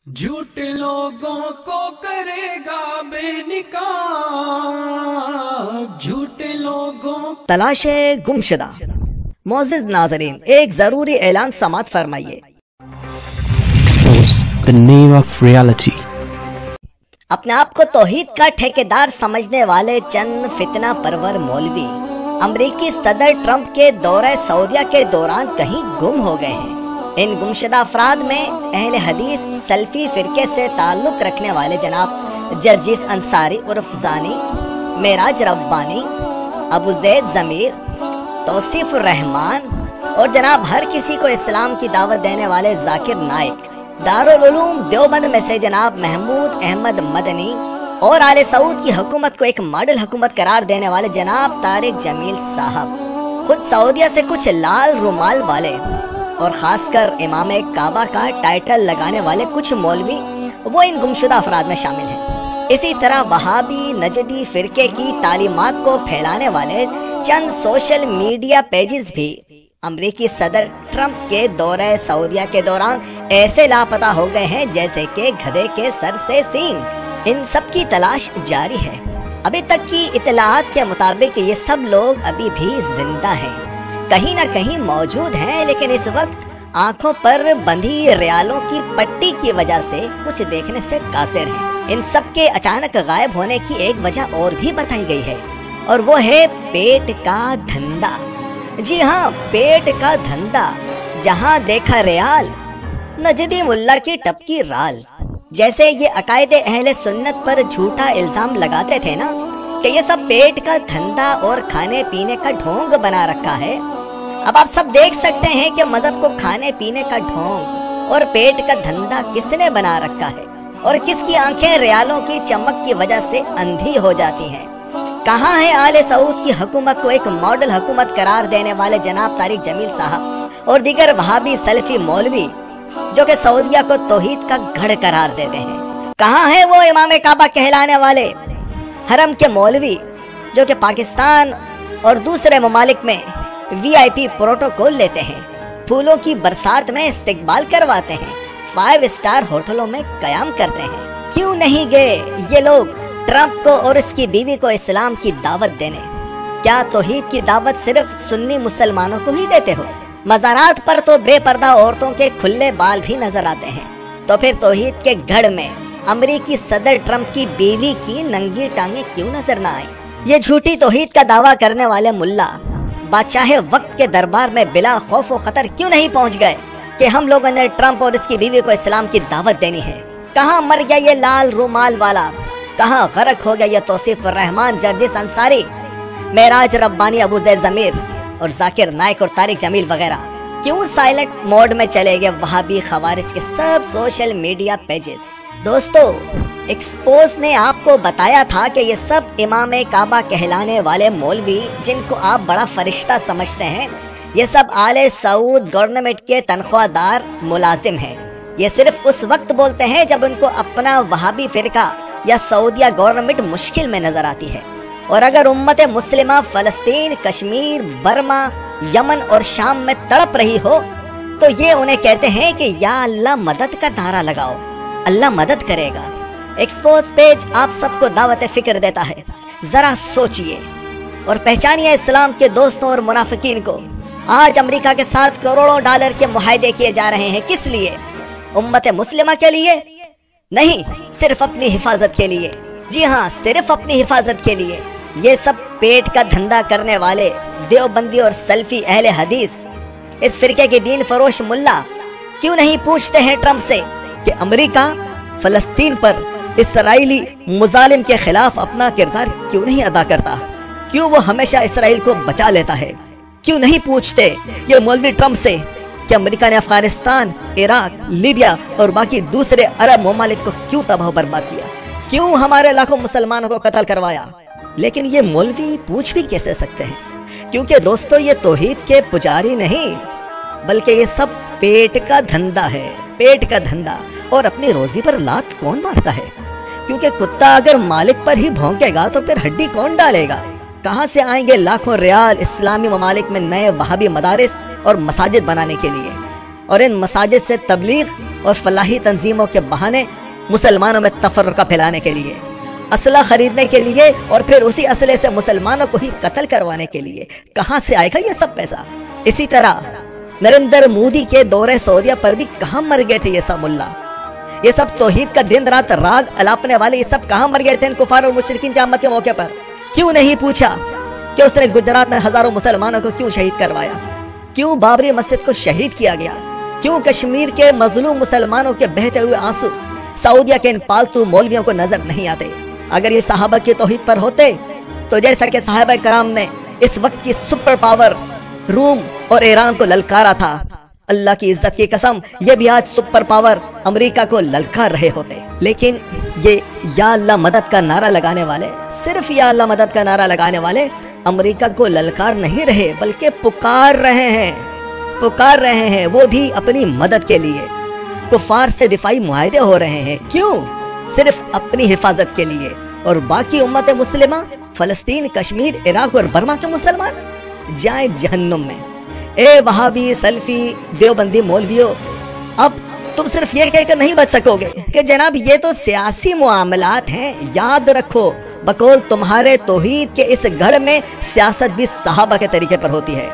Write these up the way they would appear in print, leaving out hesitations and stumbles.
झूठ लोगों को करेगा बेनिकाब, झूठ लोगों। तलाश गुमशुदा। मोअज़्ज़िज़ नाज़रीन, एक जरूरी ऐलान समाअत फरमाइए। Expose the name of reality. अपने आप को तौहीद का ठेकेदार समझने वाले चंद फितना परवर मौलवी अमरीकी सदर ट्रंप के दौरे सऊदिया के दौरान कहीं गुम हो गए हैं। इन गुमशुदा अफराद में अहले हदीस सल्फी फिरके से ताल्लुक रखने वाले जनाब जर्जिस अंसारी उर्फ ज़ानी, मेराज रब्बानी, अबू ज़ैद ज़मीर, तौसीफ रहमान और जनाब हर किसी को इस्लाम की दावत देने वाले जाकिर नाइक, दारुल उलूम देवबंद में से जनाब महमूद अहमद मदनी और आले सऊद की हुकूमत को एक मॉडल हुकूमत करार देने वाले जनाब तारिक जमील साहब, खुद सऊदिया से कुछ लाल रुमाल वाले और खासकर इमाम काबा का टाइटल लगाने वाले कुछ मौलवी वो इन गुमशुदा अफराद में शामिल हैं। इसी तरह वहाबी नजदी फिरके की तालीमात को फैलाने वाले चंद सोशल मीडिया पेजेस भी अमरीकी सदर ट्रंप के दौरे सऊदिया के दौरान ऐसे लापता हो गए हैं जैसे कि गधे के सर से सींग। इन सब की तलाश जारी है। अभी तक की इतलात के मुताबिक ये सब लोग अभी भी जिंदा हैं, कहीं ना कहीं मौजूद हैं, लेकिन इस वक्त आंखों पर बंधी रियालों की पट्टी की वजह से कुछ देखने से कासिर हैं। इन सब के अचानक गायब होने की एक वजह और भी बताई गई है और वो है पेट का धंधा। जी हाँ, पेट का धंधा। जहाँ देखा रियाल नजदी मुल्ला की टपकी राल। जैसे ये अकायदे अहले सुन्नत पर झूठा इल्जाम लगाते थे ना कि ये सब पेट का धंधा और खाने पीने का ढोंग बना रखा है। अब आप सब देख सकते हैं कि मजहब को खाने पीने का ढोंग और पेट का धंधा किसने बना रखा है और किसकी आंखें रियालों की चमक की वजह से अंधी हो जाती हैं। कहाँ है आले सऊद की हुकूमत को एक मॉडल हुकूमत करार देने वाले जनाब तारिक जमील साहब और दीगर वहाबी सल्फी मौलवी जो कि सऊदिया को तौहीद का गढ़ करार देते हैं। कहाँ है वो इमाम काबा कहलाने वाले हरम के मौलवी जो कि पाकिस्तान और दूसरे ममालिक में VIP प्रोटोकॉल लेते हैं, फूलों की बरसात में इस्तिकबाल करवाते हैं, 5 स्टार होटलों में कयाम करते हैं। क्यों नहीं गए ये लोग ट्रंप को और उसकी बीवी को इस्लाम की दावत देने? क्या तौहीद की दावत सिर्फ सुन्नी मुसलमानों को ही देते हो? मज़ारात पर तो बेपर्दा औरतों के खुले बाल भी नजर आते हैं, तो फिर तौहीद के गढ़ में अमरीकी सदर ट्रंप की बीवी की नंगी टांगे क्यों नजर न आई? ये झूठी तौहीद का दावा करने वाले मुल्ला बादशाह वक्त के दरबार में बिला खौफ व खतर क्यों नहीं पहुंच गए कि हम लोगों ने ट्रंप और इसकी बीवी को इस्लाम की दावत देनी है? कहाँ मर गया ये लाल रुमाल वाला? कहाँ गरक हो गया ये तौसीफ रहमान, जर्जिस अंसारी, मेराज रब्बानी, अबू ज़ैद ज़मीर और जाकिर नाइक और तारिक जमील वगैरह? क्यों साइलेंट मोड में चले गए वहाबी खवारिज के सब सोशल मीडिया पेजेस? दोस्तों, एक्सपोज ने आपको बताया था कि ये सब इमाम काबा कहलाने वाले मौलवी जिनको आप बड़ा फरिश्ता समझते हैं, ये सब आले सऊद गवर्नमेंट के तनख्वाहदार मुलाजिम हैं। ये सिर्फ उस वक्त बोलते हैं जब उनको अपना वहाबी फिरका या सऊदिया गवर्नमेंट मुश्किल में नजर आती है, और अगर उम्मत मुस्लिमा फलस्तीन, कश्मीर, बर्मा, यमन और शाम में तड़प रही हो तो ये उन्हें कहते हैं कि या अल्लाह मदद का नारा लगाओ, अल्लाह मदद करेगा। एक्सपोज पेज आप सबको दावत फिक्र देता है। जरा सोचिए और पहचानिए इस्लाम के दोस्तों और मुनाफिकीन को। आज अमेरिका के साथ करोड़ों डॉलर के मुआहदे किए जा रहे हैं। किस लिए? उम्मत मुस्लिमा के लिए नहीं, सिर्फ अपनी हिफाजत के लिए। जी हाँ, सिर्फ अपनी हिफाजत के लिए। ये सब पेट का धंधा करने वाले देवबंदी और सल्फी अहले हदीस इस फिरके के दीन फरोश मुल्ला क्यों नहीं पूछते हैं ट्रंप से कि अमेरिका फलस्तीन पर इसराइली मुजालिम के खिलाफ अपना किरदार क्यों नहीं अदा करता? क्यों वो हमेशा इसराइल को बचा लेता है? क्यों नहीं पूछते ये मौलवी ट्रंप से कि अमेरिका ने अफगानिस्तान, इराक, लीबिया और बाकी दूसरे अरब ममालिक को क्यों तबाह बर्बाद किया? क्यों हमारे लाखों मुसलमानों को कत्ल करवाया? लेकिन ये मौलवी पूछ भी कैसे सकते हैं? क्योंकि दोस्तों, ये तौहीद के पुजारी नहीं बल्कि ये सब पेट का धंधा है, पेट का धंधा। और अपनी रोजी पर लात कौन मारता है? क्योंकि कुत्ता अगर मालिक पर ही भौंकेगा तो फिर हड्डी कौन डालेगा? कहाँ से आएंगे लाखों रियाल इस्लामी ममालिक में नए वहाबी मदारिस और मसाजिद बनाने के लिए? اور ان مساجد سے تبلیغ اور فلاحی تنظیموں کے بہانے مسلمانوں میں تفرقہ پھیلانے کے لیے، اسلحہ خریدنے کے لیے، اور پھر اسی اسلحے سے مسلمانوں کو ہی قتل کروانے کے لیے کہاں سے آئے گا یہ سب پیسہ؟ اسی طرح نریندر مودی کے دورے سعودیہ پر بھی کہاں مر گئے تھے یہ سب ملا؟ یہ سب توحید کا دن رات راگ الاپنے والے یہ سب کہاں مر گئے تھے ان کفار اور مشرکین قیامت کے موقع پر؟ کیوں نہیں پوچھا کہ اس نے گجرات میں ہزاروں مسلمانوں کو کیوں شہید کروایا؟ کیوں بابری مسجد کو شہید کیا گیا؟ کیوں کشمیر کے مظلوم مسلمانوں کے بہتے ہوئے آنسو سعودیہ کے ان پالتو مولویوں کو نظر نہیں آتے؟ اگر یہ صحابہ کی توحید پر ہوتے تو جیسا کہ صحابہ کرام نے اس وقت کی سپر پاور روم اور ایران کو للکارا تھا، اللہ کی عزت کی قسم یہ بھی آج سپر پاور امریکہ کو للکار رہے ہوتے۔ لیکن یہ یا اللہ مدد کا نعرہ لگانے والے، صرف یا اللہ مدد کا نعرہ لگانے والے امریکہ کو للکار نہیں رہے بلکہ پکار رہے ہیں وہ بھی اپنی مدد کے لیے۔ کفار سے دفاعی معاہدے ہو رہے ہیں، کیوں؟ صرف اپنی حفاظت کے لیے، اور باقی امت مسلمہ فلسطین، کشمیر، عراق اور برما کے مسلمان جائیں جہنم میں۔ اے وہابی، سلفی، دیوبندی مولویوں، اب تم صرف یہ کہہ کر نہیں بچ سکو گے کہ جناب یہ تو سیاسی معاملات ہیں۔ یاد رکھو بقول تمہارے توحید کے اس گھڑ میں سیاست بھی صحابہ کے طریقے پر ہوتی ہے۔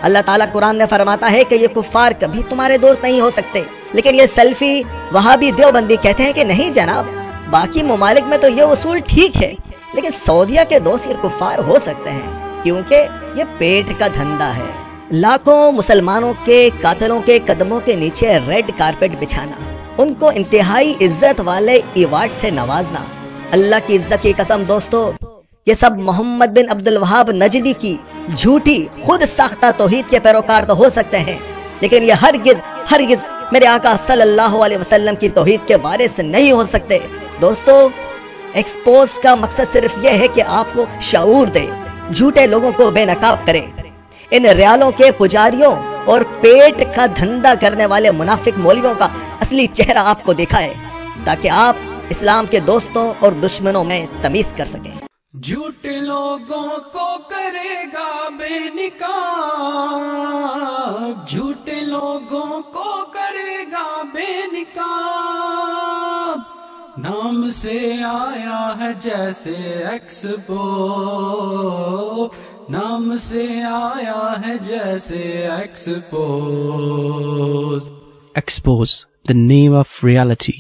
اللہ تعالیٰ قرآن میں فرماتا ہے کہ یہ کفار کبھی تمہارے دوست نہیں ہو سکتے، لیکن یہ سلفی، وہابی، دیوبندی کہتے ہیں کہ نہیں جناب، باقی ممالک میں تو یہ اصول ٹھیک ہے لیکن سعودیہ کے دوست یہ کفار ہو سکتے ہیں کیونکہ یہ پیٹ کا دھندا ہے۔ لاکھوں مسلمانوں کے قاتلوں کے قدموں کے نیچے ریڈ کارپٹ بچھانا، ان کو انتہائی عزت والے ایوارڈ سے نوازنا، اللہ کی عزت کی قسم دوستو یہ سب محمد بن عبد الوہاب نجدی کی جھوٹی خود ساختہ توحید کے پیروکار تو ہو سکتے ہیں، لیکن یہ ہرگز میرے آقا صلی اللہ علیہ وسلم کی توحید کے وارث نہیں ہو سکتے۔ دوستو ایکسپوز کا مقصد صرف یہ ہے کہ آپ کو شعور دے، جھوٹے لوگوں کو بے نقاب کرے، ان ریالوں کے پجاریوں اور پیٹ کا دھندا کرنے والے منافق مولویوں کا اصلی چہرہ آپ کو دکھائے تاکہ آپ اسلام کے دوستوں اور دشمنوں میں تمیز کر سکیں۔ جھوٹے لوگوں کو کرے گا بے نقاب، جھوٹے لوگوں کو کرے گا بے نقاب، نام سے آیا ہے جیسے ایکسپو، نام سے آیا ہے جیسے expo. Expose the name of reality.